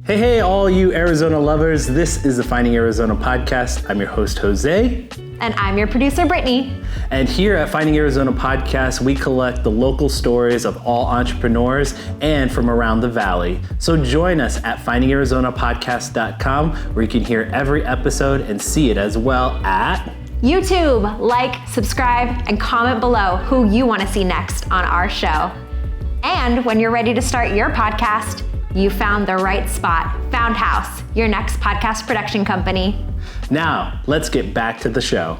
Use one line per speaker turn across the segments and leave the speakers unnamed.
Hey, all you Arizona lovers. This is the Finding Arizona podcast. I'm your host, Jose.
And I'm your producer, Brittany.
And here at Finding Arizona podcast, we collect the local stories of all entrepreneurs and from around the valley. So join us at findingarizonapodcast.com, where you can hear every episode and see it as well at
YouTube. Like, subscribe, and comment below who you want to see next on our show. And when you're ready to start your podcast, you found the right spot. Found House, your next podcast production company.
Now, let's get back to the show.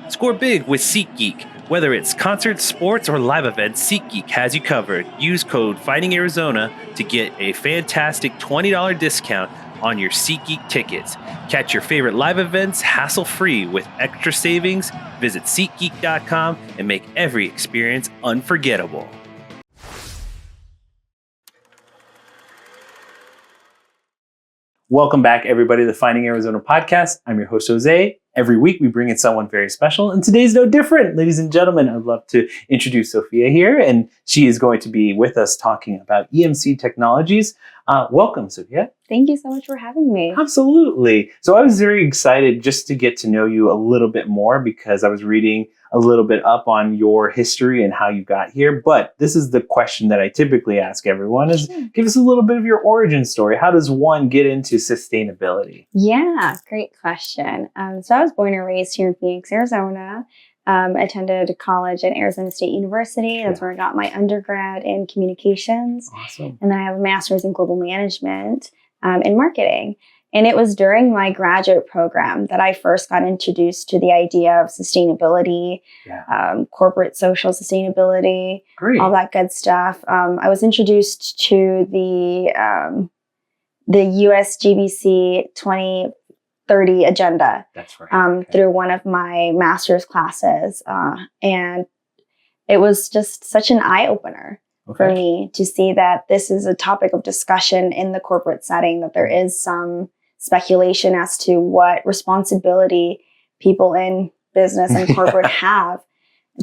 Score big with SeatGeek. Whether it's concerts, sports, or live events, SeatGeek has you covered. Use code FindingArizona to get a fantastic $20 discount on your SeatGeek tickets. Catch your favorite live events hassle-free with extra savings. Visit SeatGeek.com and make every experience unforgettable. Welcome back, everybody, to the Finding Arizona podcast. I'm your host, Jose. Every week, we bring in someone very special, and today's no different. Ladies and gentlemen, I'd love to introduce Sophia here, and she is going to be with us talking about ECM Technologies. Welcome, Sophia.
Thank you so much for having me.
Absolutely. So I was very excited just to get to know you a little bit more because I was reading a little bit up on your history and how you got here. But this is the question that I typically ask everyone is, give us a little bit of your origin story. How does one get into sustainability?
Yeah, great question. So I was born and raised here in Phoenix, Arizona. Attended college at Arizona State University. That's where I got my undergrad in communications.
Awesome.
And then I have a master's in global management and marketing. And it was during my graduate program that I first got introduced to the idea of sustainability, corporate social sustainability, all that good stuff. I was introduced to the USGBC 2030 agenda.
That's right.
Through one of my master's classes. And it was just such an eye-opener for me to see that this is a topic of discussion in the corporate setting, that there is some speculation as to what responsibility people in business and corporate have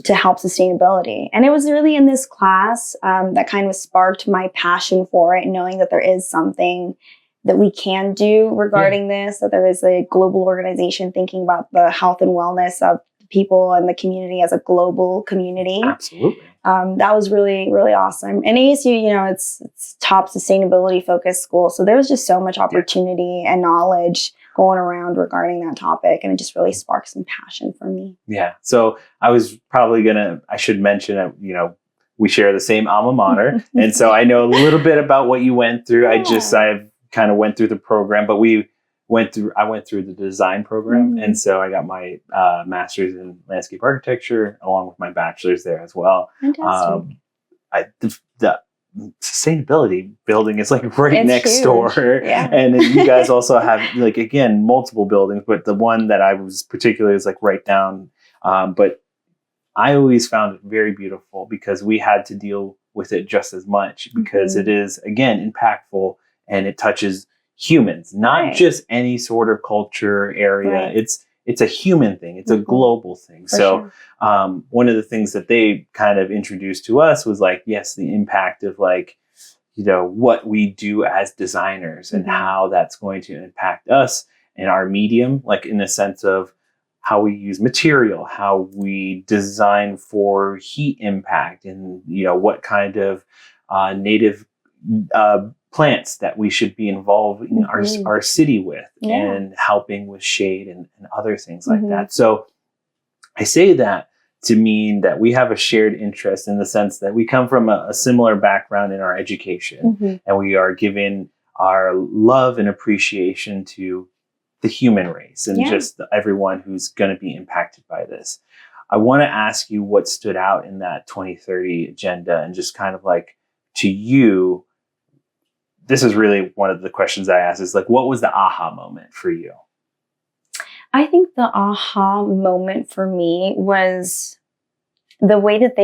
to help sustainability. And it was really in this class that kind of sparked my passion for it, knowing that there is something that we can do regarding this, that there is a global organization thinking about the health and wellness of people and the community as a global community.
Absolutely.
That was really, really awesome. And ASU, it's top sustainability focused school. So there was just so much opportunity and knowledge going around regarding that topic. And it just really sparked some passion for me.
Yeah. So I was probably I should mention, we share the same alma mater. And so I know a little bit about what you went through. I've kind of went through the program, but I went through the design program. And so I got my master's in landscape architecture along with my bachelor's there as well.
Fantastic.
The sustainability building is like right next
huge.
door.
Yeah.
And then you guys also have again, multiple buildings, but the one that I was particularly is right down. But I always found it very beautiful because we had to deal with it just as much because it is, again, impactful and it touches humans, not just any sort of culture area. It's a human thing. It's a global thing. One of the things that they kind of introduced to us was the impact of what we do as designers and how that's going to impact us and our medium, in the sense of how we use material, how we design for heat impact, and what kind of native plants that we should be involved in our city with and helping with shade and other things like that. So I say that to mean that we have a shared interest in the sense that we come from a similar background in our education and we are giving our love and appreciation to the human race and just everyone who's going to be impacted by this. I want to ask you what stood out in that 2030 agenda and just kind of to you, this is really one of the questions I ask is what was the aha moment for you?
I think the aha moment for me was the way that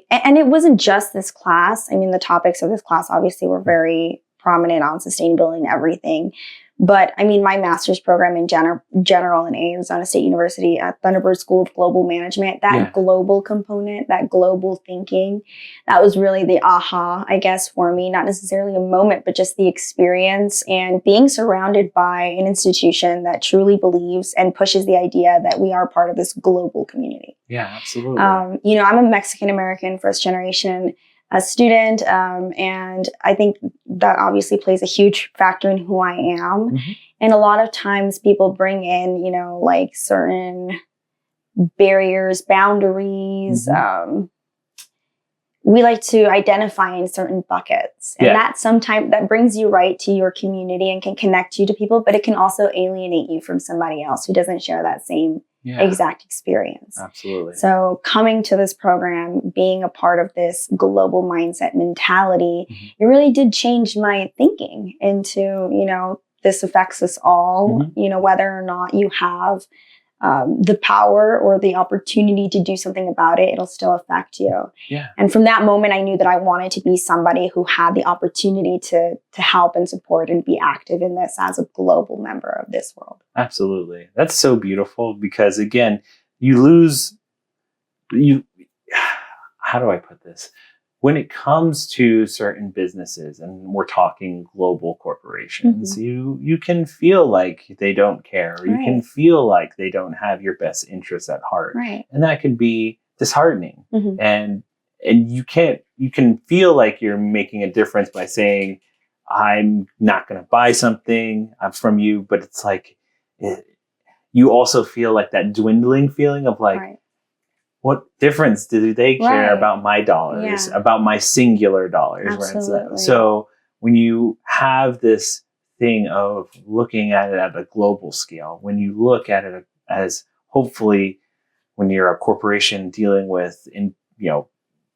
and it wasn't just this class. I mean, the topics of this class obviously were very prominent on sustainability and everything, But I mean, my master's program in general in Arizona State University at Thunderbird School of Global Management, that global component, that global thinking, that was really the aha, I guess, for me. Not necessarily a moment, but just the experience and being surrounded by an institution that truly believes and pushes the idea that we are part of this global community.
Yeah, absolutely.
You know, I'm a Mexican American first generation student, and I think that obviously plays a huge factor in who I am.
Mm-hmm.
And a lot of times people bring in, you know, like certain barriers, boundaries.
Mm-hmm.
We like to identify in certain buckets, and that sometimes that brings you right to your community and can connect you to people, but it can also alienate you from somebody else who doesn't share that same exact experience.
Absolutely.
So coming to this program, being a part of this global mindset mentality, it really did change my thinking into, you know, this affects us all, you know, whether or not you have the power or the opportunity to do something about it, it'll still affect you.
Yeah.
And from that moment, I knew that I wanted to be somebody who had the opportunity to help and support and be active in this as a global member of this world.
Absolutely. That's so beautiful because, again, how do I put this? When it comes to certain businesses, and we're talking global corporations, you can feel like they don't care, or you can feel like they don't have your best interests at heart.
Right.
And that can be disheartening. And you can feel like you're making a difference by saying, I'm not going to buy something from you, but it's like, you also feel like that dwindling feeling of like, what difference do they care about my dollars, about my singular dollars?
Absolutely.
So when you have this thing of looking at it at a global scale, when you look at it as, hopefully when you're a corporation dealing with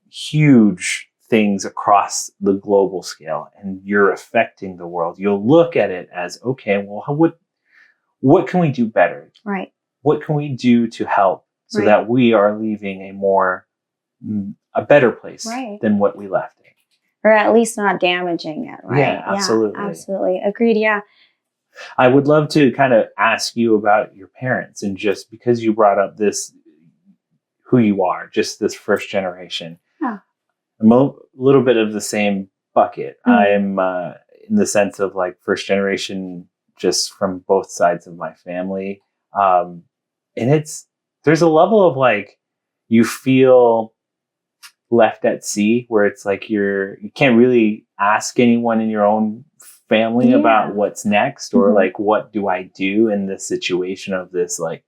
huge things across the global scale and you're affecting the world, you'll look at it as, okay, well, what can we do better?
Right.
What can we do to help? So that we are leaving a better place than what we left it.
Or at least not damaging it, right?
Yeah, absolutely.
Yeah, absolutely. Agreed, yeah.
I would love to kind of ask you about your parents, and just because you brought up this, who you are, just this first generation.
Yeah.
I'm a little bit of the same bucket. I'm in the sense of like first generation just from both sides of my family. And there's a level of like, you feel left at sea where it's like you can't really ask anyone in your own family about what's next, or like, what do I do in this situation of this, like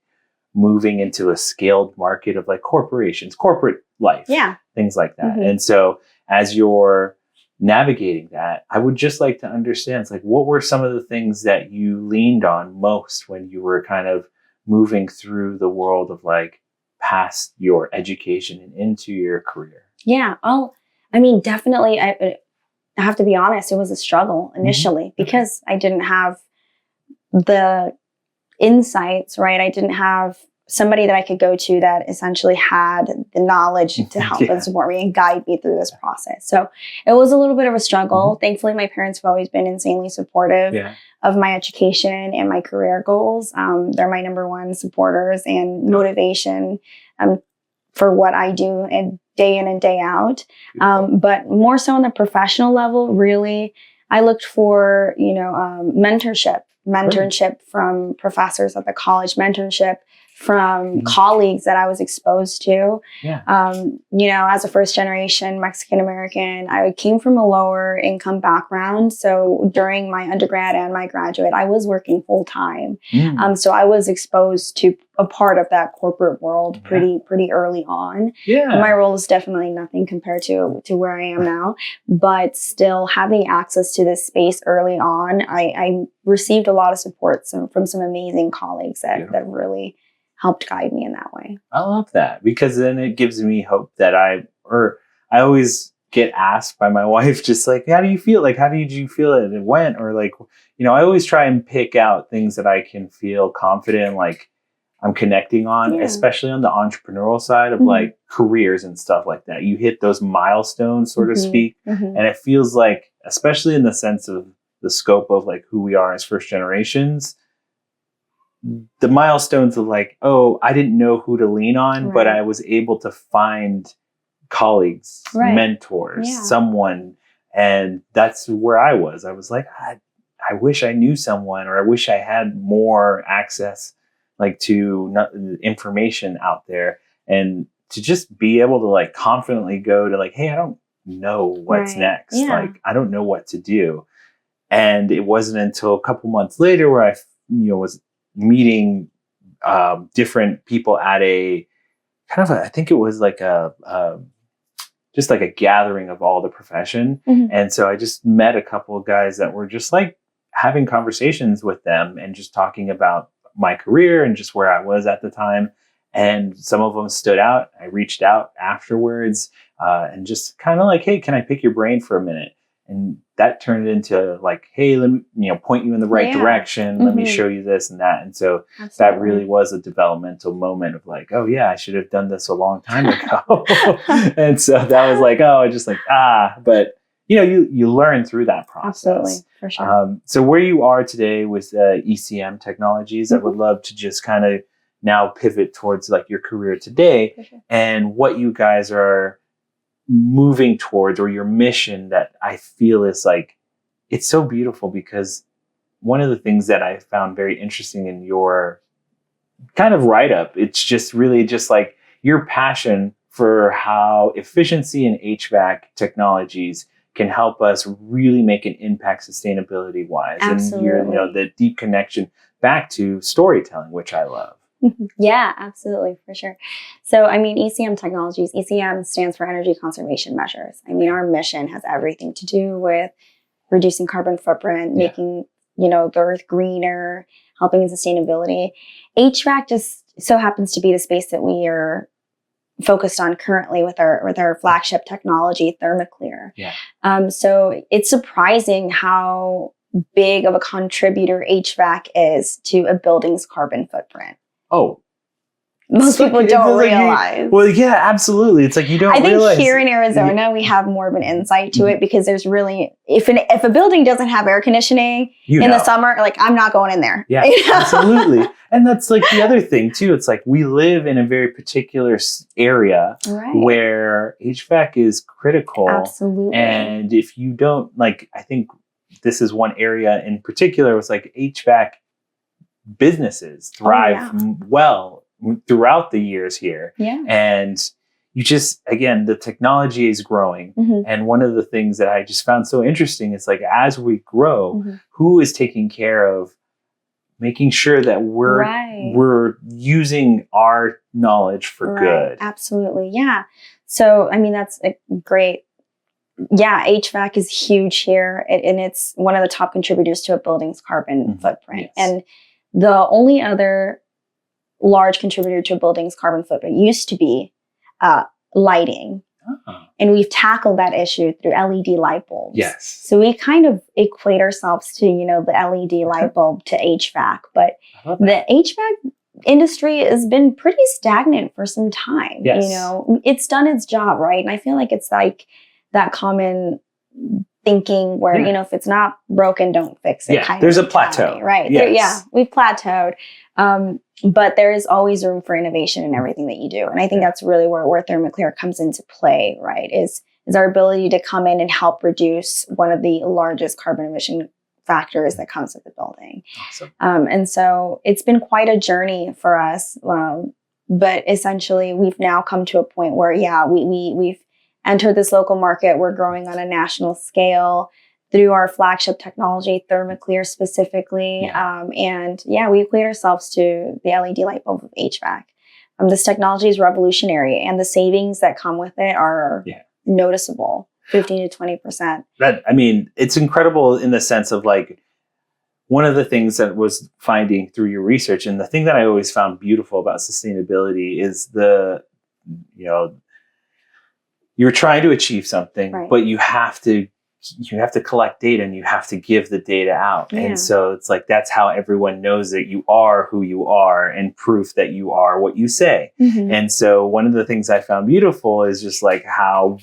moving into a scaled market of like corporations, corporate life, things like that. And so as you're navigating that, I would just like to understand, it's like, what were some of the things that you leaned on most when you were kind of moving through the world of like past your education and into your career?
Yeah. Oh, I mean, definitely. I have to be honest, it was a struggle initially because I didn't have the insights, right? I didn't have somebody that I could go to that essentially had the knowledge to help and support me and guide me through this process. So it was a little bit of a struggle. Thankfully, my parents have always been insanely supportive of my education and my career goals. They're my number one supporters and motivation for what I do and day in and day out. But more so on the professional level, really, I looked for, mentorship from professors at the college, mentorship from colleagues that I was exposed to. As a first generation Mexican American, I came from a lower income background. So during my undergrad and my graduate, I was working full time. So I was exposed to a part of that corporate world pretty early on. My role is definitely nothing compared to where I am now, but still having access to this space early on, I received a lot of support from some amazing colleagues that really helped guide me in that way.
I love that, because then it gives me hope that I always get asked by my wife, just like, how do you feel? Like, how did you feel it went? Or like, I always try and pick out things that I can feel confident, like I'm connecting on, especially on the entrepreneurial side of like careers and stuff like that. You hit those milestones, so to speak. And it feels like, especially in the sense of the scope of like who we are as first generations, the milestones of like, oh, I didn't know who to lean on, but I was able to find colleagues, mentors, someone. And that's where I was. I was like, I wish I knew someone, or I wish I had more access like to information out there, and to just be able to like confidently go to like, hey, I don't know what's next. Like, I don't know what to do. And it wasn't until a couple months later where I, was meeting different people at a kind of I think it was like just like a gathering of all the profession. And so I just met a couple of guys that were just like having conversations with them and just talking about my career and just where I was at the time. And some of them stood out. I reached out afterwards and just kind of like, hey, can I pick your brain for a minute? And that turned into like, hey, let me, point you in the right direction. Let me show you this and that. And so that really was a developmental moment of like, oh yeah, I should have done this a long time ago. And so that was like, oh, just like, but you learn through that process.
Absolutely, for sure.
So where you are today with ECM Technologies, I would love to just kind of now pivot towards like your career today and what you guys are moving towards, or your mission that I feel is like, it's so beautiful, because one of the things that I found very interesting in your kind of write-up, it's just really just like your passion for how efficiency and HVAC technologies can help us really make an impact sustainability wise.
Absolutely.
And your, the deep connection back to storytelling, which I love.
Yeah, absolutely, for sure. So, I mean, ECM Technologies, ECM stands for Energy Conservation Measures. I mean, our mission has everything to do with reducing carbon footprint, making, the earth greener, helping in sustainability. HVAC just so happens to be the space that we are focused on currently with our flagship technology, Thermoclear. So it's surprising how big of a contributor HVAC is to a building's carbon footprint.
Oh,
most people don't realize.
Well, yeah, absolutely. It's like you don't realize.
I think here in Arizona, we have more of an insight to it, because there's really, if a building doesn't have air conditioning in the summer, like, I'm not going in there.
Yeah, absolutely. And that's like the other thing too. It's like we live in a very particular area where HVAC is critical.
Absolutely.
And if you don't, like, I think this is one area in particular, was like HVAC businesses thrive well throughout the years here. And you just, again, the technology is growing. And one of the things that I just found so interesting is like, as we grow, who is taking care of making sure that we're using our knowledge for good?
Absolutely. Yeah. So, I mean, that's a great. Yeah, HVAC is huge here, and it's one of the top contributors to a building's carbon footprint. And the only other large contributor to a building's carbon footprint used to be lighting. And we've tackled that issue through LED light bulbs. So we kind of equate ourselves to, the LED light bulb to HVAC. But the HVAC industry has been pretty stagnant for some time. It's done its job, right? And I feel like it's like that common thinking where, if it's not broken, don't fix it.
There's a plateau.
Right. We've plateaued. But there is always room for innovation in everything that you do. And I think that's really where Thermoclear comes into play, right? Is our ability to come in and help reduce one of the largest carbon emission factors that comes with the building.
Awesome.
And so it's been quite a journey for us. But essentially, we've now come to a point where, we've entered this local market. We're growing on a national scale through our flagship technology, Thermoclear specifically. We equate ourselves to the LED light bulb of HVAC. This technology is revolutionary, and the savings that come with it are noticeable, 15 to 20%.
It's incredible in the sense of like, one of the things that was finding through your research, and the thing that I always found beautiful about sustainability is you're trying to achieve something, but you have to collect data, and you have to give the data out. And so it's like, that's how everyone knows that you are who you are, and proof that you are what you say. And so one of the things I found beautiful is just like how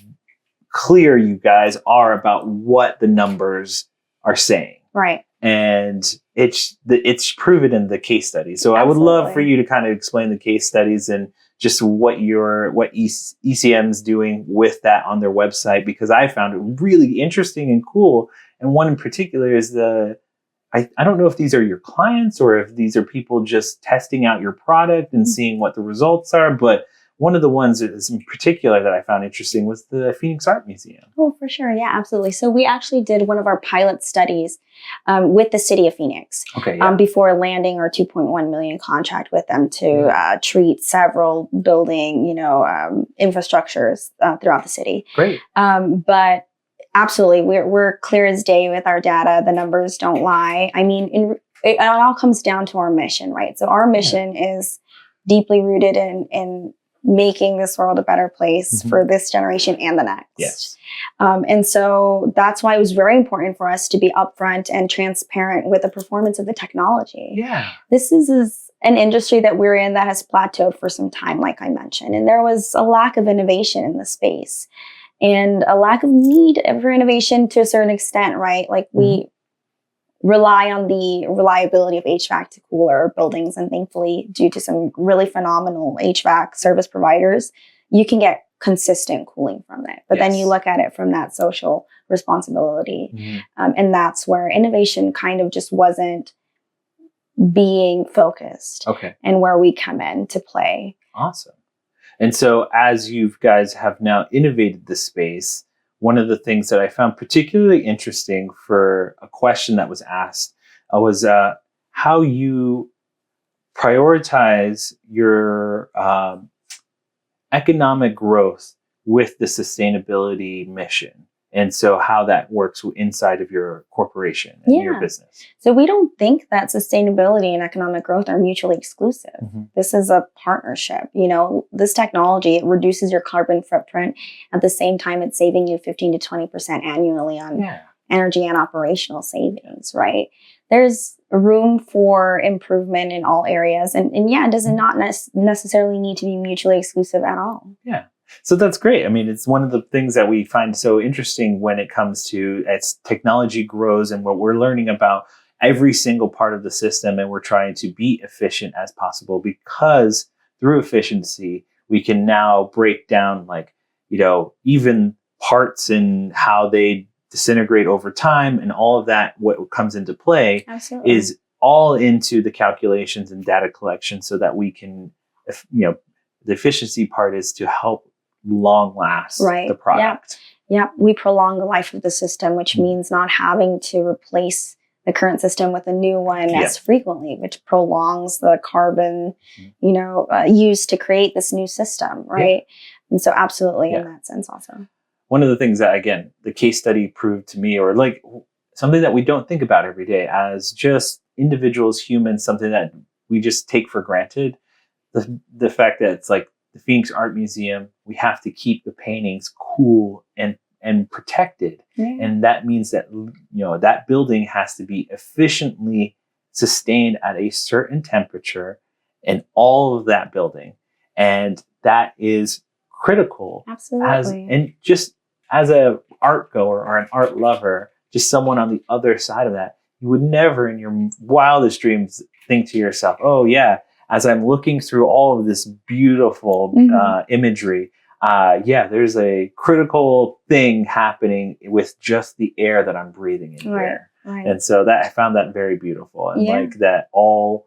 clear you guys are about what the numbers are saying.
Right.
And it's proven in the case study. So I would love for you to kind of explain the case studies and just what ECM's doing with that on their website, because I found it really interesting and cool. And one in particular is I don't know if these are your clients or if these are people just testing out your product and seeing what the results are, but one of the ones that is in particular that I found interesting was the Phoenix Art Museum.
Oh, for sure. Yeah, absolutely. So we actually did one of our pilot studies with the city of Phoenix before landing our $2.1 million contract with them to treat several building, infrastructures throughout the city.
Great.
But absolutely, we're clear as day with our data. The numbers don't lie. I mean, it all comes down to our mission, right? So our mission is deeply rooted in making this world a better place for this generation and the next.
Yes.
And so that's why it was very important for us to be upfront and transparent with the performance of the technology.
Yeah.
This is an industry that we're in that has plateaued for some time, like I mentioned, and there was a lack of innovation in the space and a lack of need for innovation to a certain extent, right? Like we rely on the reliability of HVAC to cool our buildings. And thankfully, due to some really phenomenal HVAC service providers, you can get consistent cooling from it. But then you look at it from that social responsibility. And that's where innovation kind of just wasn't being focused.
Okay.
And where we come in to play.
Awesome. And so as you guys have now innovated the space, one of the things that I found particularly interesting for a question that was asked was how you prioritize your economic growth with the sustainability mission. And so how that works inside of your corporation and your business.
So we don't think that sustainability and economic growth are mutually exclusive. This is a partnership. This technology, it reduces your carbon footprint. At the same time, it's saving you 15 to 20% annually on energy and operational savings, right? There's room for improvement in all areas. And it does not necessarily need to be mutually exclusive at all.
Yeah. So that's great. I mean, it's one of the things that we find so interesting when it comes to as technology grows and what we're learning about every single part of the system, and we're trying to be efficient as possible, because through efficiency, we can now break down even parts and how they disintegrate over time, and all of that, what comes into play is all into the calculations and data collection, so that we can, the efficiency part is to help long last the product.
Yeah, we prolong the life of the system, which means not having to replace the current system with a new one as frequently, which prolongs the carbon, used to create this new system, right? And so absolutely in that sense also.
One of the things that, again, the case study proved to me, or something that we don't think about every day as just individuals, humans, something that we just take for granted, the fact that it's like the Phoenix Art Museum, we have to keep the paintings cool and protected. And that means that, that building has to be efficiently sustained at a certain temperature in all of that building. And that is critical.
Absolutely.
And just as an art goer or an art lover, just someone on the other side of that, you would never in your wildest dreams think to yourself, oh yeah, as I'm looking through all of this beautiful imagery, there's a critical thing happening with just the air that I'm breathing in here. Right. And so that I found that very beautiful. And like that all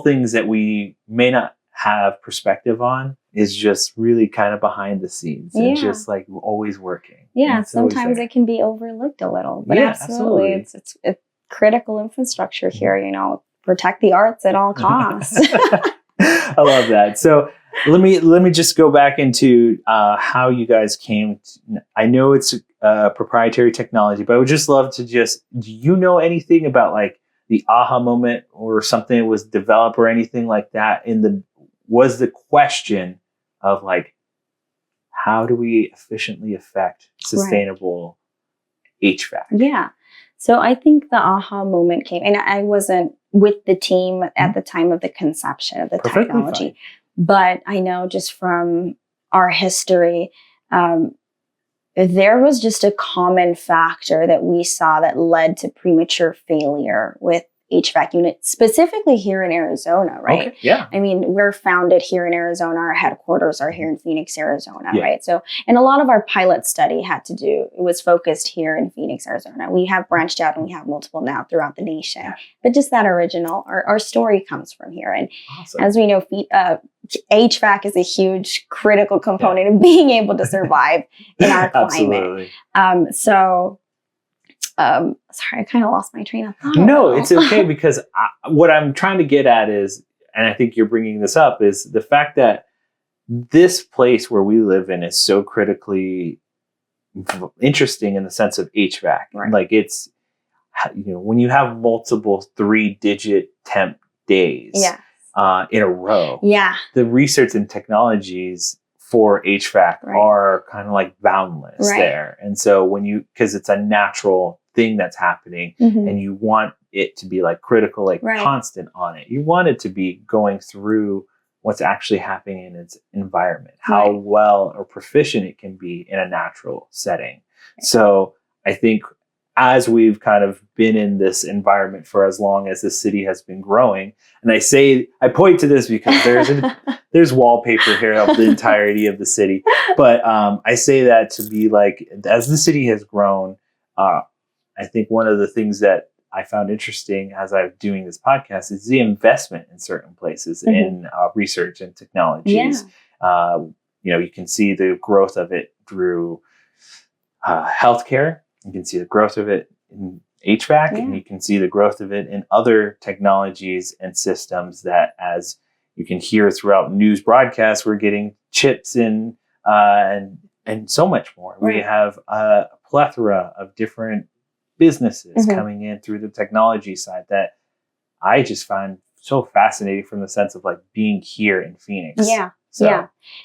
things that we may not have perspective on is just really kind of behind the scenes and just like always working.
Yeah, sometimes it can be overlooked a little, but absolutely. It's a critical infrastructure here, protect the arts at all costs.
I love that. So let me just go back into how you guys came. I know it's proprietary technology, but I would just love to do you know anything about like the aha moment or something that was developed or anything like that was the question of like, how do we efficiently affect sustainable HVAC?
Yeah. So I think the aha moment came, and I wasn't with the team at the time of the conception of the technology, but I know just from our history, there was just a common factor that we saw that led to premature failure with HVAC units, specifically here in Arizona, right?
Okay. Yeah.
I mean, we're founded here in Arizona. Our headquarters are here in Phoenix, Arizona, right? So, and a lot of our pilot study it was focused here in Phoenix, Arizona. We have branched out and we have multiple now throughout the nation. But just that original, our story comes from here. And as we know, HVAC is a huge critical component of being able to survive in our climate. Sorry, I kind of lost my train of thought.
No, it's okay, because what I'm trying to get at is, and I think you're bringing this up, is the fact that this place where we live in is so critically interesting in the sense of HVAC.
Right.
Like it's, when you have multiple 3-digit temp days in a row, the research and technologies for HVAC are kind of like boundless there. And so because it's a natural thing that's happening, and you want it to be like critical, like constant on it. You want it to be going through what's actually happening in its environment, how well or proficient it can be in a natural setting. So I think as we've kind of been in this environment for as long as the city has been growing, and I point to this because there's wallpaper here of the entirety of the city, but I say that to be like, as the city has grown, I think one of the things that I found interesting as I'm doing this podcast is the investment in certain places in research and technologies. You can see the growth of it through healthcare. You can see the growth of it in HVAC, and you can see the growth of it in other technologies and systems that, as you can hear throughout news broadcasts, we're getting chips in and so much more. We have a plethora of different businesses coming in through the technology side that I just find so fascinating from the sense of like being here in Phoenix.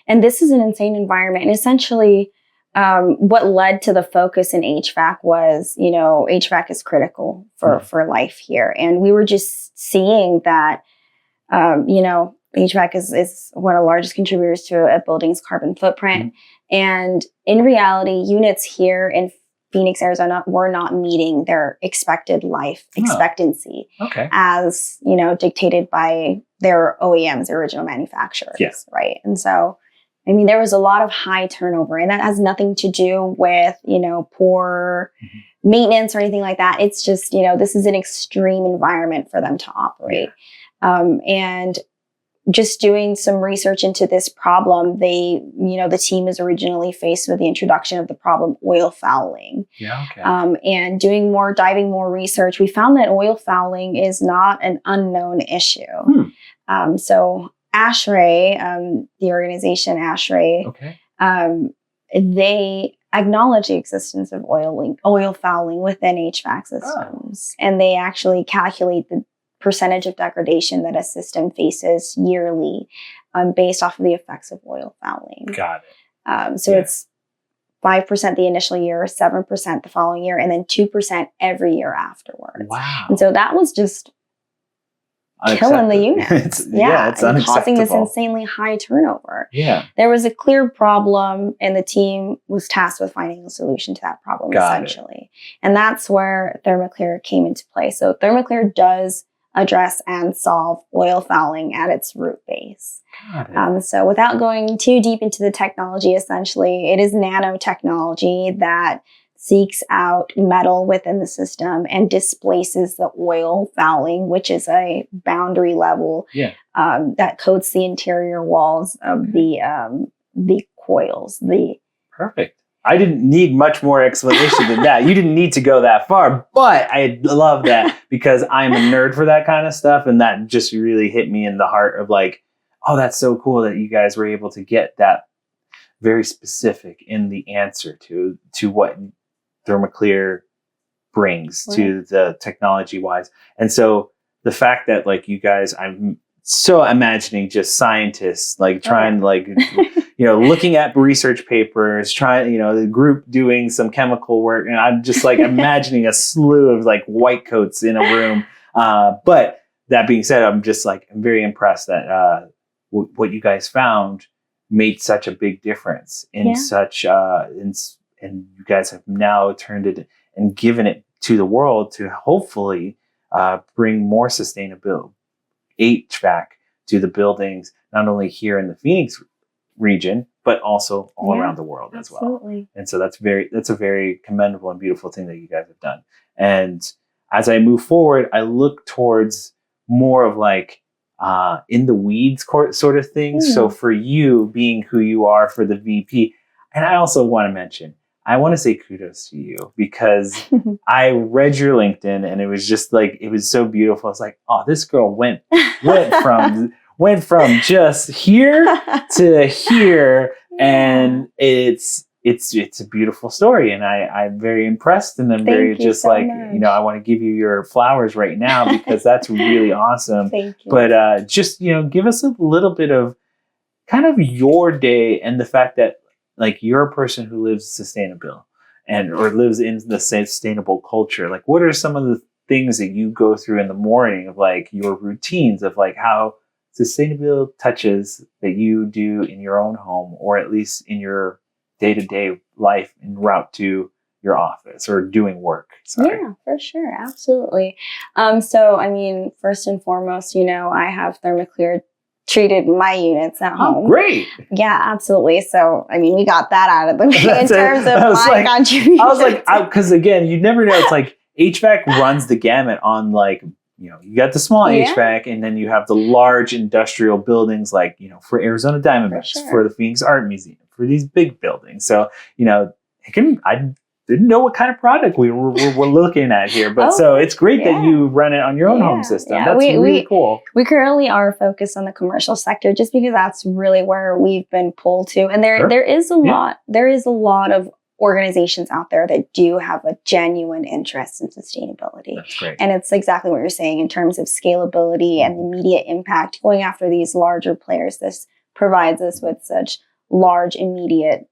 And this is an insane environment. And essentially, what led to the focus in HVAC was, HVAC is critical for life here. And we were just seeing that, HVAC is one of the largest contributors to a building's carbon footprint. And in reality, units here in Phoenix, Arizona were not meeting their expected life expectancy as, dictated by their OEMs, their original manufacturers, right? And so, I mean, there was a lot of high turnover, and that has nothing to do with, poor maintenance or anything like that. It's just, this is an extreme environment for them to operate. And just doing some research into this problem, the team is originally faced with the introduction of the problem oil fouling. And diving more research, we found that oil fouling is not an unknown issue. So ASHRAE, the organization ASHRAE, they acknowledge the existence of oil fouling within HVAC systems. And they actually calculate the percentage of degradation that a system faces yearly based off of the effects of oil fouling.
Got it.
So it's 5% the initial year, 7% the following year, and then 2% every year afterwards.
Wow.
And so that was just killing the units.
It's
and causing this
unacceptable.
insanely high turnover.
Yeah.
There was a clear problem, and the team was tasked with finding a solution to that problem, essentially. And that's where Thermoclear came into play. So Thermoclear does address and solve oil fouling at its root base. So without going too deep into the technology, essentially, it is nanotechnology that seeks out metal within the system and displaces the oil fouling, which is a boundary level that coats the interior walls of the coils.
Perfect. I didn't need much more explanation than that. You didn't need to go that far, but I love that because I'm a nerd for that kind of stuff. And that just really hit me in the heart of like, oh, that's so cool that you guys were able to get that very specific in the answer to what Thermoclear brings to the technology wise. And so the fact that like you guys, I'm so imagining just scientists like trying like looking at research papers, trying the group doing some chemical work, and I'm just like imagining a slew of like white coats in a room. But that being said, I'm very impressed that what you guys found made such a big difference in such you guys have now turned it and given it to the world to hopefully bring more sustainable HVAC to the buildings, not only here in the Phoenix region, but also all around the world as well. And so that's a very commendable and beautiful thing that you guys have done. And as I move forward, I look towards more of like in the weeds sort of things. So for you being who you are for the VP, and I also want to mention, I want to say kudos to you because I read your LinkedIn and it was just like, it was so beautiful. It's like, oh, this girl went from just here to here, and it's a beautiful story, and I'm very impressed, and I'm very just so like much. I want to give you your flowers right now because that's really awesome.
Thank you.
But just give us a little bit of kind of your day and the fact that like you're a person who lives sustainable or lives in the sustainable culture. Like, what are some of the things that you go through in the morning of like your routines of like how sustainable touches that you do in your own home, or at least in your day-to-day life en route to your office or doing work? Sorry.
Yeah, for sure. Absolutely. So, I mean, first and foremost, I have thermoclear treated my units at home.
Oh, great.
Yeah, absolutely. So, I mean, we got that out of the way in terms of my contribution.
I was like, because again, you never know. It's like HVAC runs the gamut on like, you got the small HVAC, and then you have the large industrial buildings like, for Arizona Diamondbacks, for the Phoenix Art Museum, for these big buildings. So, I didn't know what kind of product we're looking at here, but so it's great that you run it on your own home system. Yeah. That's really cool.
We currently are focused on the commercial sector just because that's really where we've been pulled to. And there is a lot of organizations out there that do have a genuine interest in sustainability.
That's great.
And it's exactly what you're saying in terms of scalability and immediate impact. Going after these larger players, this provides us with such large immediate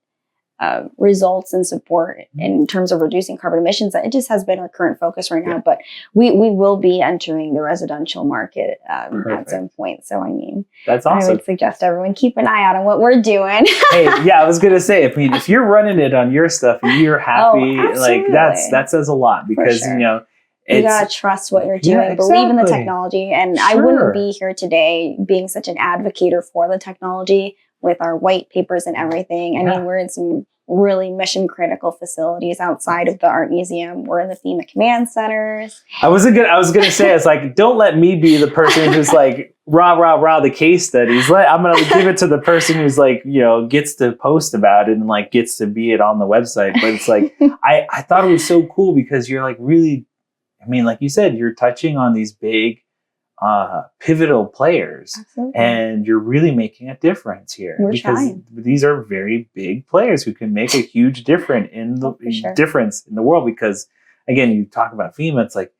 results and support in terms of reducing carbon emissions. It just has been our current focus right now, but we will be entering the residential market at some point. So, I mean,
that's awesome.
I would suggest everyone keep an eye out on what we're doing.
Hey, yeah, I was going to say, I mean, if you're running it on your stuff and you're happy, like that says a lot because, you
gotta trust what you're doing, believe in the technology. And I wouldn't be here today being such an advocator for the technology with our white papers and everything. I mean, we're in some really mission critical facilities outside of the art museum. We're in the FEMA command centers.
I was gonna say, it's like, don't let me be the person who's like rah the case studies. I'm gonna give it to the person who's like, gets to post about it and like gets to be it on the website. But it's like I thought it was so cool because you're like really, I mean, like you said, you're touching on these big pivotal players.
Absolutely.
And you're really making a difference here.
We're
because
trying.
These are very big players who can make a huge difference in the world. Because again, you talk about FEMA, it's like,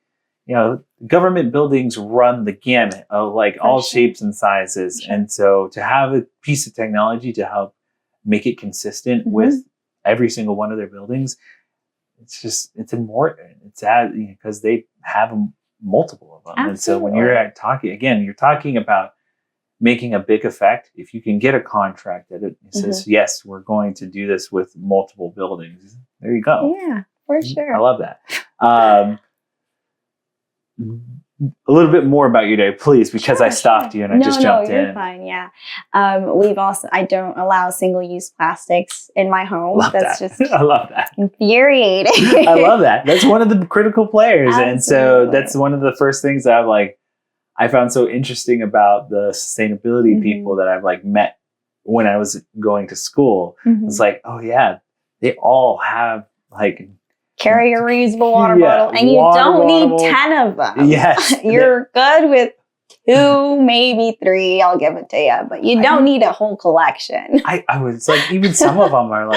government buildings run the gamut of like all shapes and sizes. And so to have a piece of technology to help make it consistent with every single one of their buildings, it's important. It's because they have multiple of them.
Absolutely.
And so when you're talking about making a big effect. If you can get a contract that it says, yes, we're going to do this with multiple buildings, there you go.
Yeah, for sure.
I love that. A little bit more about your day, please, because I stopped you and I just jumped in.
No, you're fine. Yeah. I don't allow single-use plastics in my home.
I love that.
Infuriating.
I love that. That's one of the critical players.
Absolutely.
And so that's one of the first things that I found so interesting about the sustainability people that I've met when I was going to school. It's like, oh yeah, they all have
carry a reusable water bottle, and you don't need 10 of them.
Yes.
You're good with 2, maybe 3, I'll give it to you, but you don't need a whole collection.
I was even some of them are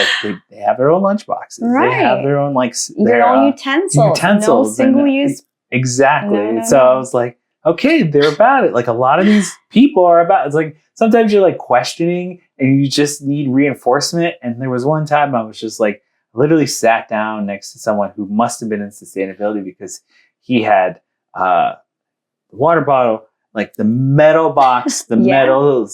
they have their own lunch boxes.
Right.
They have their own
your own utensils. No single use.
Exactly.
No.
I was like, okay, they're about it. A lot of these people are about it. It's sometimes you're questioning and you just need reinforcement. And there was one time I was just literally sat down next to someone who must have been in sustainability because he had the water bottle, the metal box, the metal,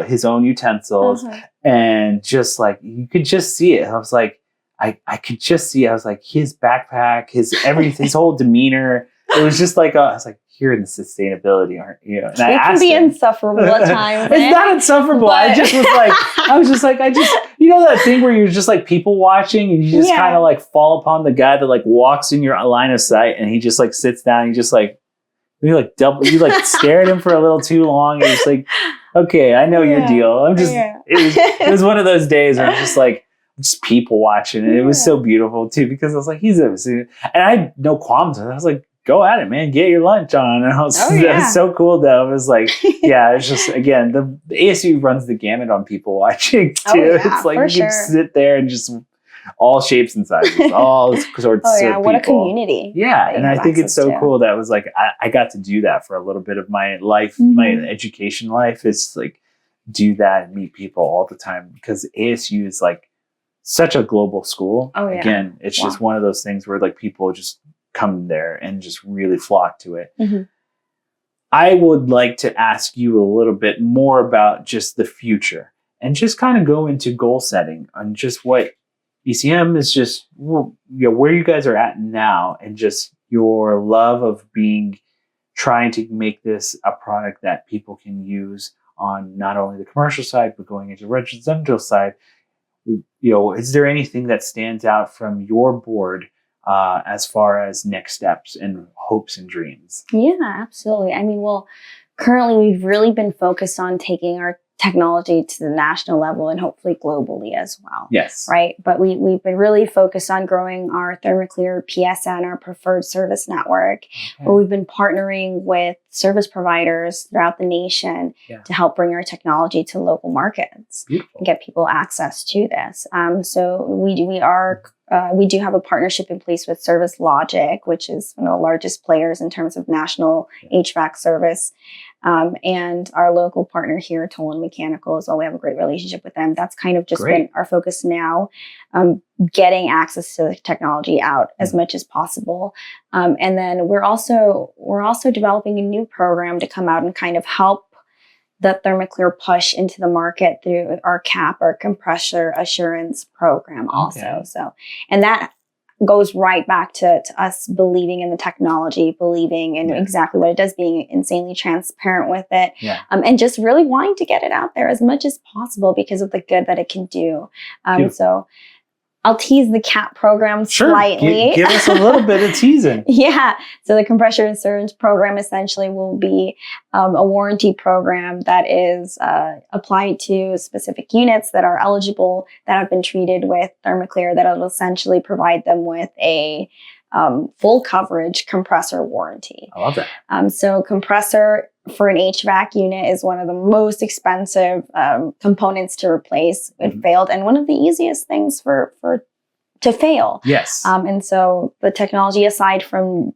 his own utensils, and just you could just see it. I was like, I could just see, I was like, his backpack, his whole demeanor. It was just like, I was like, you're in sustainability, aren't you? And I
can
asked
be
him,
insufferable at times.
it's not insufferable. I was just like, you know, that thing where you're just like people watching and you just kind of like fall upon the guy that like walks in your line of sight and he just like sits down and you just like, you like stare at him for a little too long and it's like, okay, I know your deal. It was one of those days where I'm just people watching and it was so beautiful too because I was like, and I had no qualms with it. I was like, go at it, man. Get your lunch on. And that was so cool though. It was like, it's just, again, the ASU runs the gamut on people watching too. It's like you can sit there and just all shapes and sizes, all sorts of people.
What a community.
Yeah. And I think it's so cool that was like, I got to do that for a little bit of my life, my education life is like do that and meet people all the time because ASU is like such a global school. Again, it's just one of those things where like people just come there and just really flock to it. I would like to ask you a little bit more about just the future and just kind of go into goal setting on just what ECM is just, where you guys are at now and just your love of trying to make this a product that people can use on not only the commercial side, but going into the residential side. Is there anything that stands out from your board as far as next steps and hopes and dreams? Yeah,
absolutely. I mean, currently we've really been focused on taking our technology to the national level and hopefully globally as well.
Yes.
Right. But we've been really focused on growing our Thermoclear PSN, our preferred service network, where we've been partnering with service providers throughout the nation to help bring our technology to local markets and get people access to this. So we do have a partnership in place with Service Logic, which is one of the largest players in terms of national HVAC service. And our local partner here, Tolan Mechanical, as well. We have a great relationship with them. That's kind of just been our focus now, getting access to the technology out as much as possible. And then we're also developing a new program to come out and kind of help the Thermoclear push into the market through our CAP, our compressor assurance program also. So, and that goes right back to us believing in the technology, believing in exactly what it does, being insanely transparent with it, and just really wanting to get it out there as much as possible because of the good that it can do. So I'll tease the CAP program slightly.
Give us a little bit of teasing.
So the compressor insurance program essentially will be a warranty program that is applied to specific units that are eligible, that have been treated with Thermoclear, that will essentially provide them with a full coverage compressor warranty.
I love that.
So compressor for an HVAC unit is one of the most expensive components to replace. It failed, and one of the easiest things to fail.
Yes.
And so the technology, aside from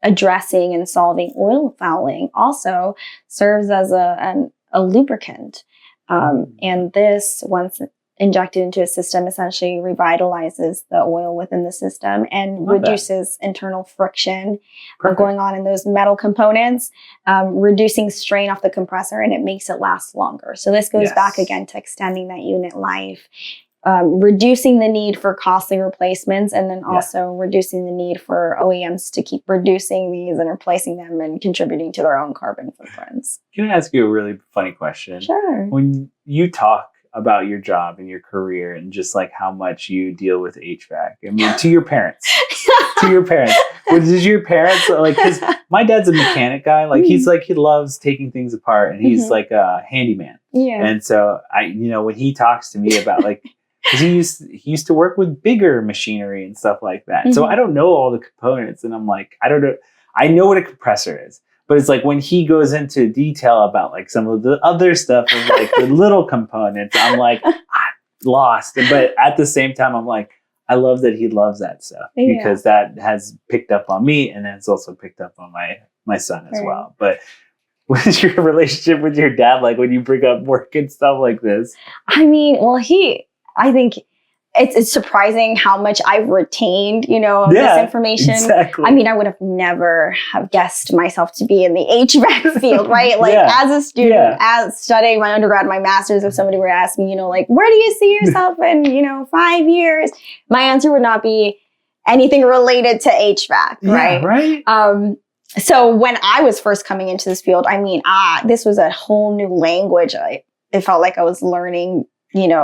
addressing and solving oil fouling, also serves as a lubricant. And this, once injected into a system, essentially revitalizes the oil within the system and reduces internal friction going on in those metal components, reducing strain off the compressor, and it makes it last longer. So this goes back again to extending that unit life, reducing the need for costly replacements, and then also reducing the need for OEMs to keep producing these and replacing them and contributing to their own carbon footprints.
Can I ask you a really funny question?
Sure.
When you talk about your job and your career and just like how much you deal with HVAC, I mean, to your parents, did your parents like, cause my dad's a mechanic guy, like he's like, he loves taking things apart and he's like a handyman. And so when he talks to me about like, cause he used to work with bigger machinery and stuff like that. So I don't know all the components and I'm like, I don't know. I know what a compressor is. But it's like when he goes into detail about like some of the other stuff of like the little components, I'm like, I'm lost. But at the same time, I'm like, I love that he loves that stuff because that has picked up on me and it's also picked up on my son as well. But what is your relationship with your dad like when you bring up work and stuff like this?
I mean, well, I think it's surprising how much I've retained, of this information.
Exactly.
I mean, I would have never have guessed myself to be in the HVAC field, right? Like as a student, as studying my undergrad, my master's, if somebody were to ask me, like, where do you see yourself in, 5 years? My answer would not be anything related to HVAC, right?
Right.
So when I was first coming into this field, I mean, this was a whole new language. It felt like I was learning,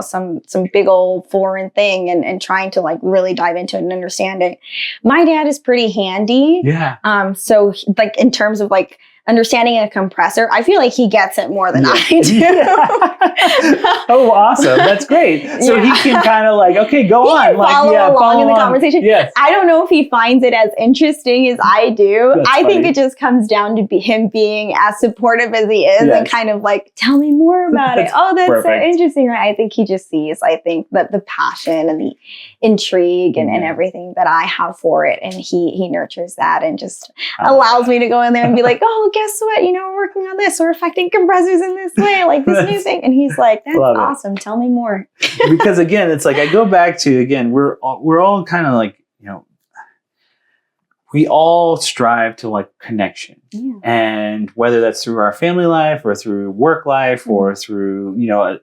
some big old foreign thing and trying to like really dive into it and understand it. My dad is pretty handy.
Yeah.
So like in terms of like understanding a compressor, I feel like he gets it more than I do.
Yeah. Oh, awesome. That's great. So he can kind of like, okay, go on.
Follow along in the conversation.
Yes.
I don't know if he finds it as interesting as I do.
That's
I think
funny.
it just comes down to him being as supportive as he is and kind of like, tell me more about it. Oh, that's
perfect.
so interesting, right? I think he just sees, that the passion and the intrigue and everything that I have for it. And he nurtures that and just allows me to go in there and be like, oh, guess what? We're working on this. We're affecting compressors in this way, like this new thing. And he's like, that's awesome. Tell me more.
Because again, it's like I go back to, again, we're all kind of like, we all strive to like connection.
Yeah.
And whether that's through our family life or through work life or through,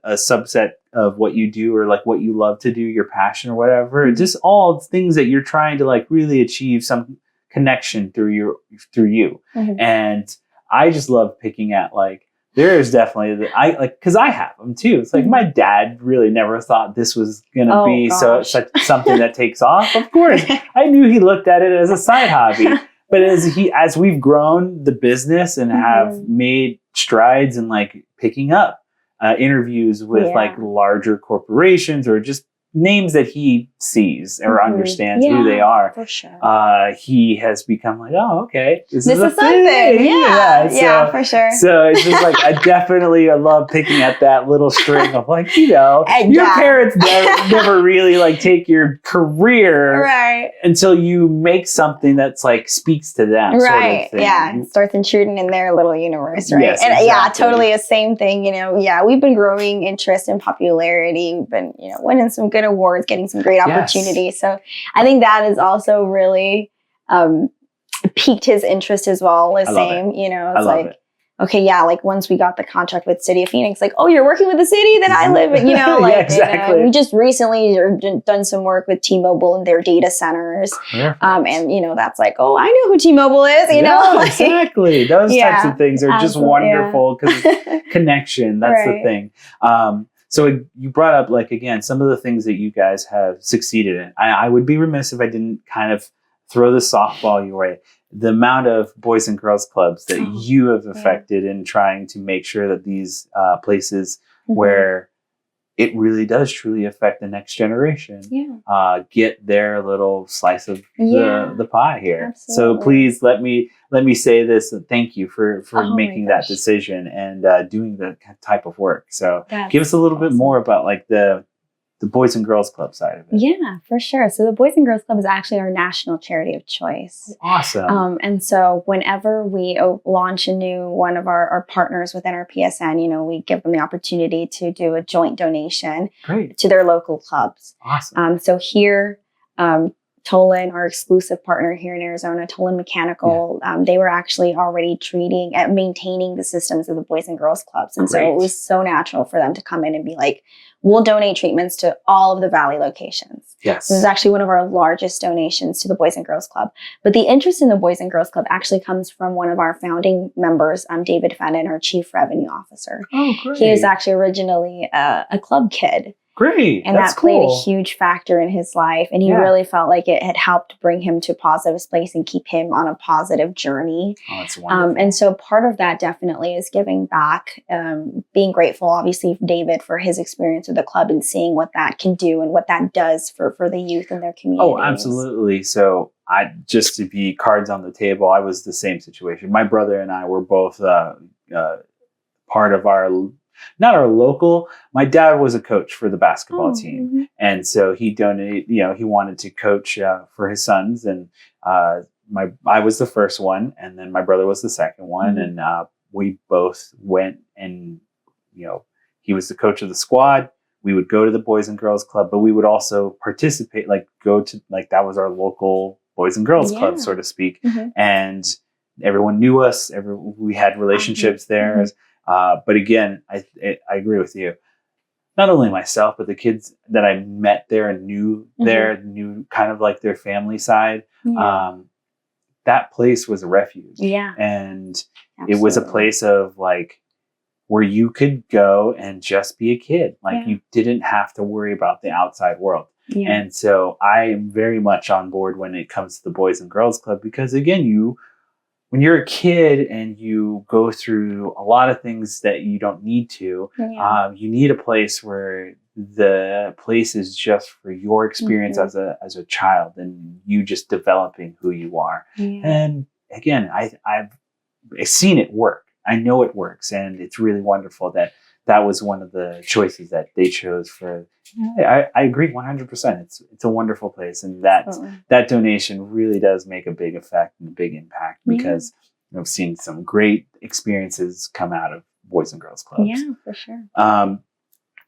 a subset of what you do or like what you love to do, your passion or whatever, just all things that you're trying to like really achieve some connection through you. And I just love picking at like, there is definitely because I have them too. It's like my dad really never thought this was gonna be such something that takes off. Of course, I knew he looked at it as a side hobby, but as we've grown the business and have made strides in like picking up interviews with like larger corporations or just names that he sees or understands who they are,
for sure.
He has become like, oh, okay, this is
something.
So,
for sure.
So it's just like I love picking at that little string of like, your parents never really like take your career until you make something that's like speaks to them,
right?
Sort of thing.
Yeah, it starts intruding in their little universe, right?
Yes,
and
exactly.
Totally the same thing. We've been growing interest and popularity. We've been winning some good awards, getting some great opportunities. So I think that has also really piqued his interest as well. It's like, okay, like once we got the contract with City of Phoenix, like, oh, you're working with the city that I live in,
exactly.
We just recently done some work with T-Mobile and their data centers. And that's like, oh, I know who T-Mobile is,
exactly. Those types of things are just wonderful because connection, that's the thing. So you brought up, like, again, some of the things that you guys have succeeded in. I would be remiss if I didn't kind of throw the softball your way. The amount of boys and girls clubs that you have affected in trying to make sure that these places where it really does truly affect the next generation get their little slice of the pie here.
Absolutely.
So please let me say this. Thank you for making that decision and doing the type of work. So give us a little bit more about like the Boys and Girls Club side of it.
Yeah, for sure. So the Boys and Girls Club is actually our national charity of choice.
Awesome.
And so whenever we launch a new one of our partners within our PSN, we give them the opportunity to do a joint donation to their local clubs.
Awesome.
So here, Tolan, our exclusive partner here in Arizona, Tolan Mechanical, they were actually already maintaining the systems of the Boys and Girls Clubs. And so it was so natural for them to come in and be like, we'll donate treatments to all of the Valley locations.
Yes.
This is actually one of our largest donations to the Boys and Girls Club. But the interest in the Boys and Girls Club actually comes from one of our founding members, David Fenton, our Chief Revenue Officer.
Oh, great.
He was actually originally a club kid.
Great.
And
that's
that played
cool.
a huge factor in his life. And he really felt like it had helped bring him to a positive place and keep him on a positive journey.
Oh, that's wonderful.
And so part of that definitely is giving back, being grateful, obviously, for David for his experience with the club and seeing what that can do and what that does for the youth in their community.
Oh, absolutely. So just to be cards on the table, I was the same situation. My brother and I were both part of not our local. My dad was a coach for the basketball team. And so he donated, he wanted to coach for his sons. And I was the first one. And then my brother was the second one. And we both went and, he was the coach of the squad. we would go to the Boys and Girls Club, but we would also participate, like go to, like that was our local Boys and Girls Club, so to speak. And everyone knew us. We had relationships there. But again, I agree with you. Not only myself, but the kids that I met there and knew there, knew kind of like their family side. That place was a refuge.
Yeah.
And it was a place of like, where you could go and just be a kid. Like you didn't have to worry about the outside world. Yeah. And so I am very much on board when it comes to the Boys and Girls Club, because again, when you're a kid and you go through a lot of things that you don't need to, you need a place where the place is just for your experience as a child and you just developing who you are. Yeah. And again, I've seen it work. I know it works, and it's really wonderful that was one of the choices that they chose for. I agree 100%. It's a wonderful place, and that donation really does make a big effect and a big impact, because I've seen some great experiences come out of Boys and Girls Clubs.
Yeah, for sure.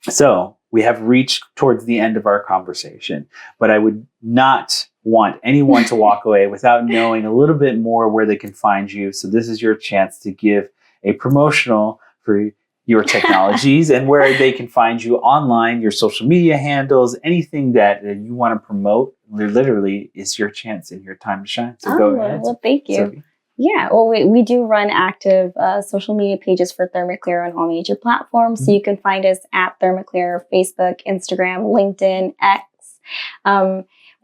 So we have reached towards the end of our conversation, but I would not want anyone to walk away without knowing a little bit more where they can find you. So this is your chance to give a promotional for your technologies and where they can find you online, your social media handles, anything that you want to promote. Literally is your chance and your time to shine. So go ahead.
Well, thank you.
Sophie.
Yeah, well, we do run active social media pages for Thermaclear on all major platforms. So you can find us at Thermaclear, Facebook, Instagram, LinkedIn, X.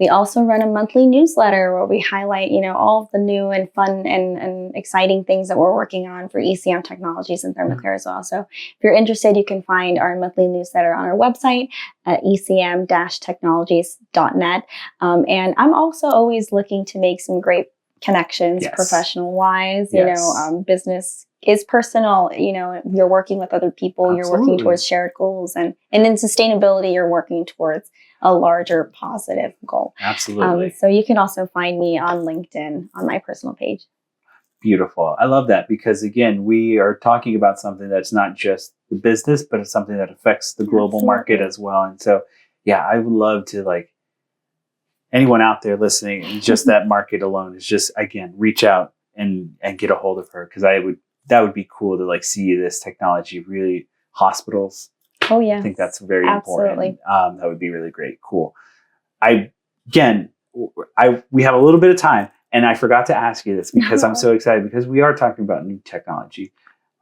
We also run a monthly newsletter where we highlight, all of the new and fun and exciting things that we're working on for ECM Technologies and Thermaclear as well. So if you're interested, you can find our monthly newsletter on our website at ecm-technologies.net. And I'm also always looking to make some great connections professional-wise. Business is personal. You're working with other people. You're working towards shared goals. And in sustainability, you're working towards a larger positive goal.
Absolutely.
So you can also find me on LinkedIn on my personal page.
Beautiful. I love that, because again, we are talking about something that's not just the business, but it's something that affects the global market as well. And so, I would love to anyone out there listening, just that market alone is just, again, reach out and get a hold of her, because that would be cool to see this technology really hospitals.
Oh yeah,
I think that's very important. That would be really great. Cool. We have a little bit of time, and I forgot to ask you this because I'm so excited, because we are talking about new technology.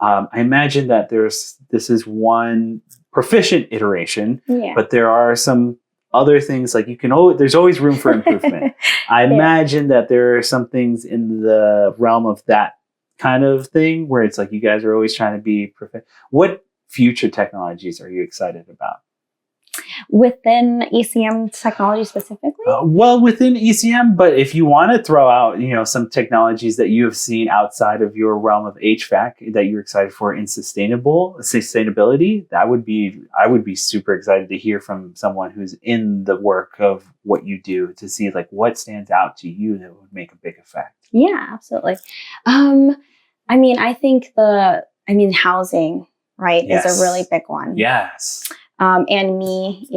I imagine that this is one proficient iteration, but there are some other things there's always room for improvement. I imagine that there are some things in the realm of that kind of thing where it's you guys are always trying to be perfect. What future technologies are you excited about?
Within ECM technology specifically?
Well, within ECM, but if you want to throw out, some technologies that you have seen outside of your realm of HVAC that you're excited for in sustainability, I would be super excited to hear from someone who's in the work of what you do, to see what stands out to you that would make a big effect. Yeah,
absolutely. I think housing, right, is a really big one.
Yes.
And me,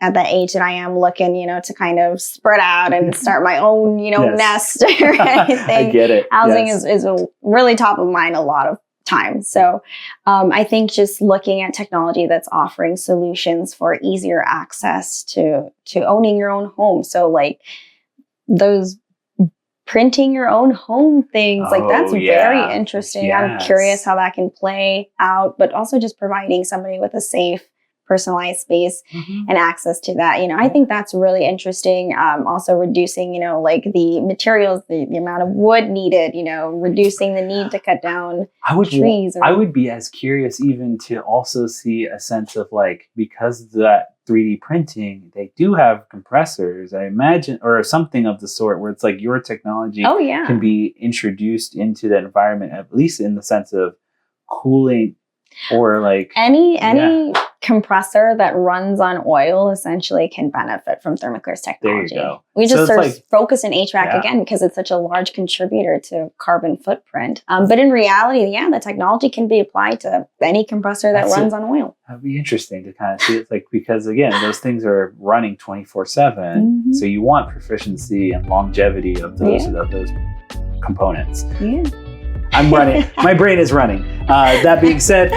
at the age that I am, looking, to kind of spread out and start my own, nest or anything.
I get it.
Housing is really top of mind a lot of times. So I think just looking at technology that's offering solutions for easier access to owning your own home. So those printing your own home things, that's very interesting. Yes. I'm curious how that can play out, but also just providing somebody with a safe, personalized space and access to that. I think that's really interesting. Also reducing, the materials, the amount of wood needed, reducing the need to cut down trees.
I would be as curious even to also see a sense of because that 3D printing, they do have compressors, I imagine, or something of the sort, where it's your technology can be introduced into the environment, at least in the sense of cooling, or
any compressor that runs on oil essentially can benefit from ThermoClear's technology.
There you go.
We just
So
sort
it's
of focus in HVAC
Yeah.
again because it's such a large contributor to carbon footprint. But in reality, yeah, the technology can be applied to any compressor that
That's
runs on oil.
That'd be interesting to kind of see. It's like, because again, those things are running 24/7.
Mhm.
So you want proficiency and longevity of those components.
Yeah.
I'm running. My brain is running. That being said,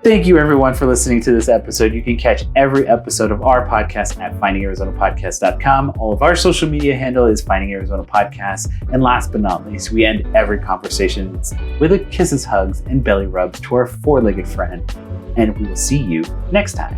thank you everyone for listening to this episode. You can catch every episode of our podcast at findingarizonapodcast.com. All of our social media handle is Finding Arizona Podcast. And last but not least, we end every conversation with a kisses, hugs, and belly rubs to our four-legged friend. And we will see you next time.